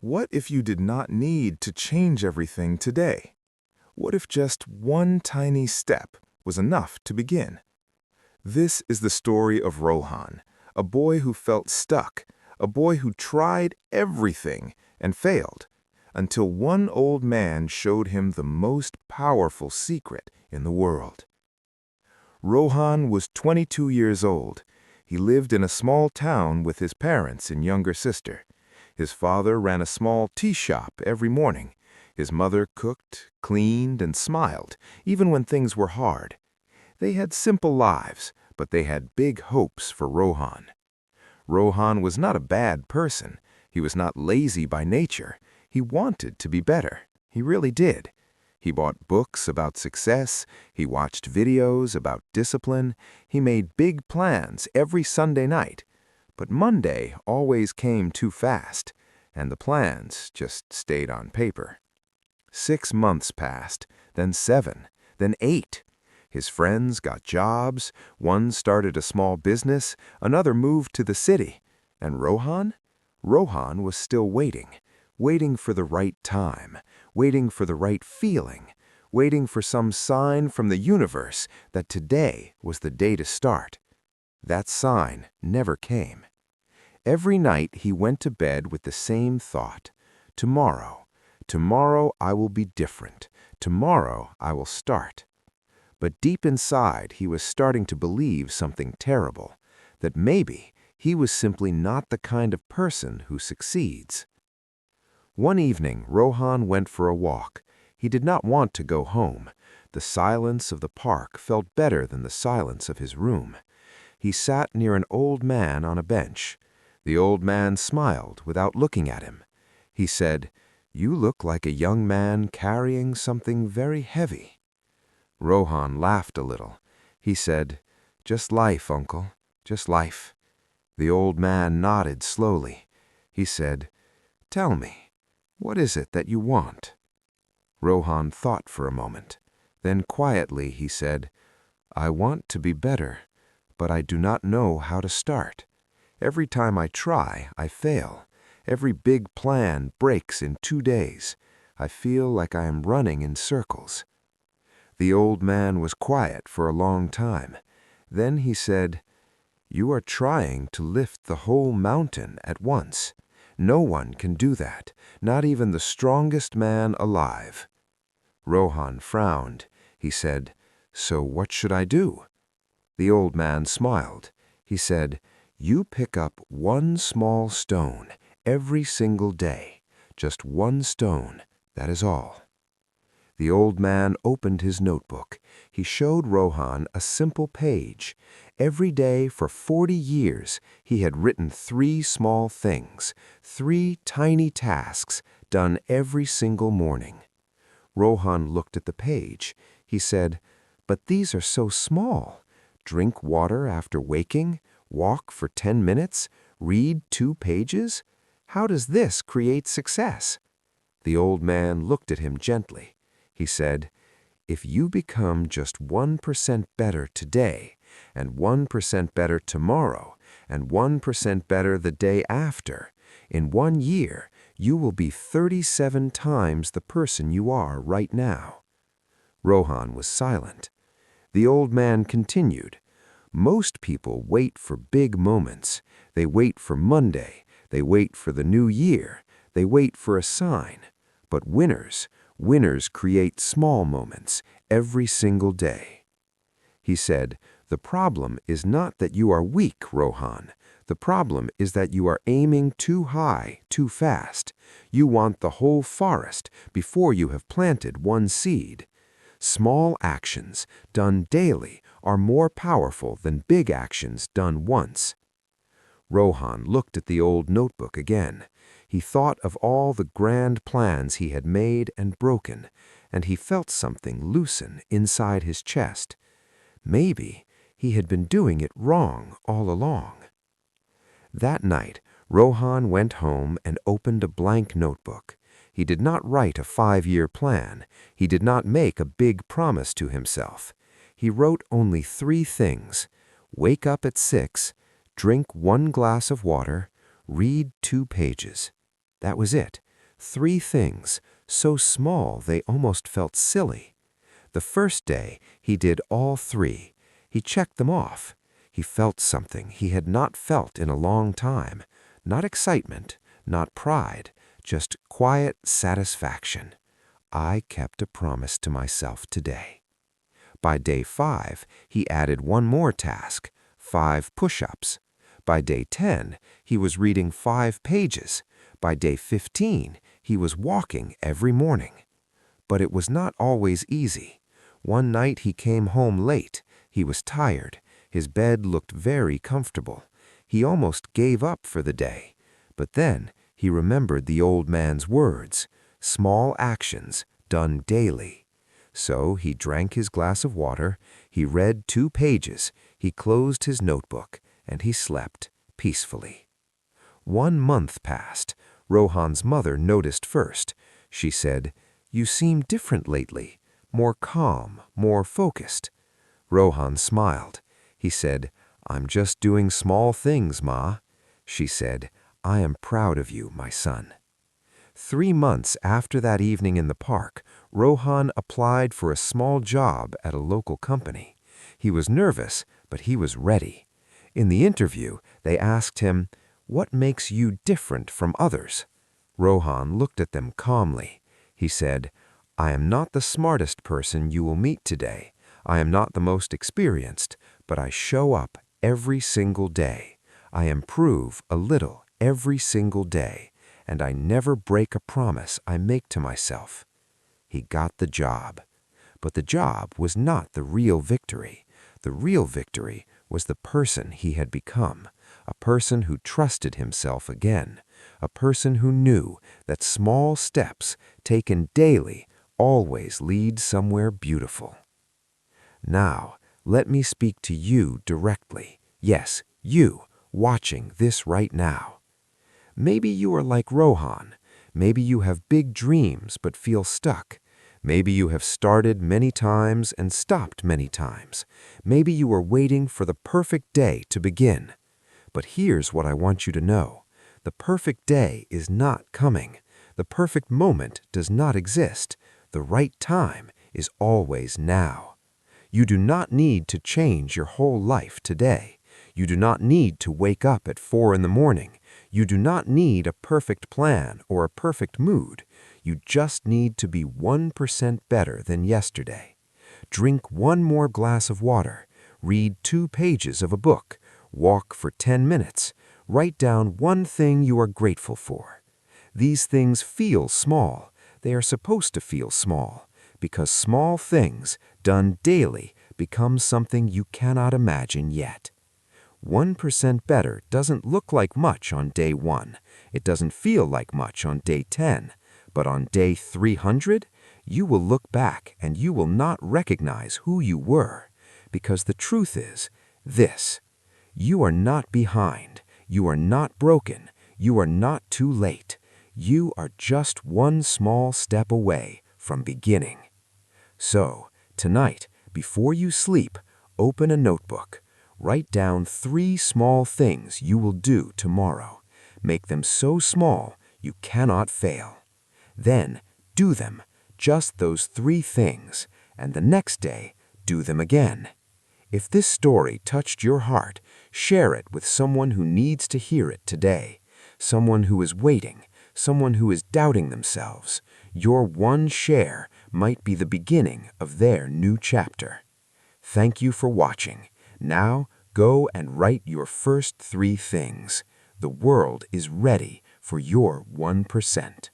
What if you did not need to change everything today? What if just one tiny step was enough to begin? This is the story of Rohan, a boy who felt stuck, a boy who tried everything and failed, until one old man showed him the most powerful secret in the world. Rohan was 22 years old. He lived in a small town with his parents and younger sister. His father ran a small tea shop every morning. His mother cooked, cleaned, and smiled, even when things were hard. They had simple lives, but they had big hopes for Rohan. Rohan was not a bad person. He was not lazy by nature. He wanted to be better. He really did. He bought books about success. He watched videos about discipline. He made big plans every Sunday night. But Monday always came too fast, and the plans just stayed on paper. 6 months passed, then 7, then 8. His friends got jobs, one started a small business, another moved to the city. And Rohan? Rohan was still waiting, waiting for the right time, waiting for the right feeling, waiting for some sign from the universe that today was the day to start. That sign never came. Every night he went to bed with the same thought. Tomorrow I will be different. Tomorrow I will start. But deep inside he was starting to believe something terrible, that maybe he was simply not the kind of person who succeeds. One evening Rohan went for a walk. He did not want to go home. The silence of the park felt better than the silence of his room. He sat near an old man on a bench. The old man smiled without looking at him. He said, "You look like a young man carrying something very heavy." Rohan laughed a little. He said, "Just life, uncle, just life." The old man nodded slowly. He said, "Tell me, what is it that you want?" Rohan thought for a moment. Then quietly he said, "I want to be better, but I do not know how to start. Every time I try, I fail. Every big plan breaks in 2 days. I feel like I am running in circles." The old man was quiet for a long time. Then he said, "You are trying to lift the whole mountain at once. No one can do that, not even the strongest man alive." Rohan frowned. He said, "So what should I do?" The old man smiled. He said, "You pick up one small stone every single day. Just one stone, that is all." The old man opened his notebook. He showed Rohan a simple page. Every day for 40 years, he had written 3 small things, 3 tiny tasks done every single morning. Rohan looked at the page. He said, "But these are so small. Drink water after waking, walk for 10 minutes, read 2 pages. How does this create success?" The old man looked at him gently. He said, "If you become just 1% better today, and 1% better tomorrow, and 1% better the day after, in 1 year, you will be 37 times the person you are right now." Rohan was silent. The old man continued, "Most people wait for big moments. They wait for Monday. They wait for the new year. They wait for a sign. But winners create small moments every single day." He said, "The problem is not that you are weak, Rohan. The problem is that you are aiming too high, too fast. You want the whole forest before you have planted one seed. Small actions done daily are more powerful than big actions done once." Rohan looked at the old notebook again. He thought of all the grand plans he had made and broken, and he felt something loosen inside his chest. Maybe he had been doing it wrong all along. That night, Rohan went home and opened a blank notebook. He did not write a 5-year plan. He did not make a big promise to himself. He wrote only 3 things: wake up at 6, drink 1 glass of water, read 2 pages. That was it. 3 things, so small they almost felt silly. The first day, he did all 3. He checked them off. He felt something he had not felt in a long time. Not excitement, not pride, just quiet satisfaction. I kept a promise to myself today. By day 5, he added one more task, 5 push-ups. By day 10, he was reading 5 pages. By day 15, he was walking every morning. But it was not always easy. One night he came home late. He was tired. His bed looked very comfortable. He almost gave up for the day. But then he remembered the old man's words, small actions done daily. So he drank his glass of water, he read 2 pages, he closed his notebook, and he slept peacefully. 1 month passed. Rohan's mother noticed first. She said, "You seem different lately, more calm, more focused." Rohan smiled. He said, "I'm just doing small things, Ma." She said, "I am proud of you, my son." 3 months after that evening in the park, Rohan applied for a small job at a local company. He was nervous, but he was ready. In the interview, they asked him, "What makes you different from others?" Rohan looked at them calmly. He said, "I am not the smartest person you will meet today. I am not the most experienced, but I show up every single day. I improve a little every single day, and I never break a promise I make to myself." He got the job. But the job was not the real victory. The real victory was the person he had become, a person who trusted himself again, a person who knew that small steps taken daily always lead somewhere beautiful. Now, let me speak to you directly. Yes, you, watching this right now. Maybe you are like Rohan. Maybe you have big dreams but feel stuck. Maybe you have started many times and stopped many times. Maybe you are waiting for the perfect day to begin. But here's what I want you to know. The perfect day is not coming. The perfect moment does not exist. The right time is always now. You do not need to change your whole life today. You do not need to wake up at 4 in the morning. You do not need a perfect plan or a perfect mood. You just need to be 1% better than yesterday. Drink 1 more glass of water. Read 2 pages of a book. Walk for 10 minutes. Write down 1 thing you are grateful for. These things feel small. They are supposed to feel small, because small things done daily become something you cannot imagine yet. 1% better doesn't look like much on day 1. It doesn't feel like much on day 10. But on day 300, you will look back and you will not recognize who you were. Because the truth is this: you are not behind. You are not broken. You are not too late. You are just 1 small step away from beginning. So, tonight, before you sleep, open a notebook. Write down 3 small things you will do tomorrow. Make them so small you cannot fail. Then, do them, just those 3 things, and the next day, do them again. If this story touched your heart, share it with someone who needs to hear it today, someone who is waiting, someone who is doubting themselves. Your 1 share might be the beginning of their new chapter. Thank you for watching. Now, go and write your first 3 things. The world is ready for your 1%.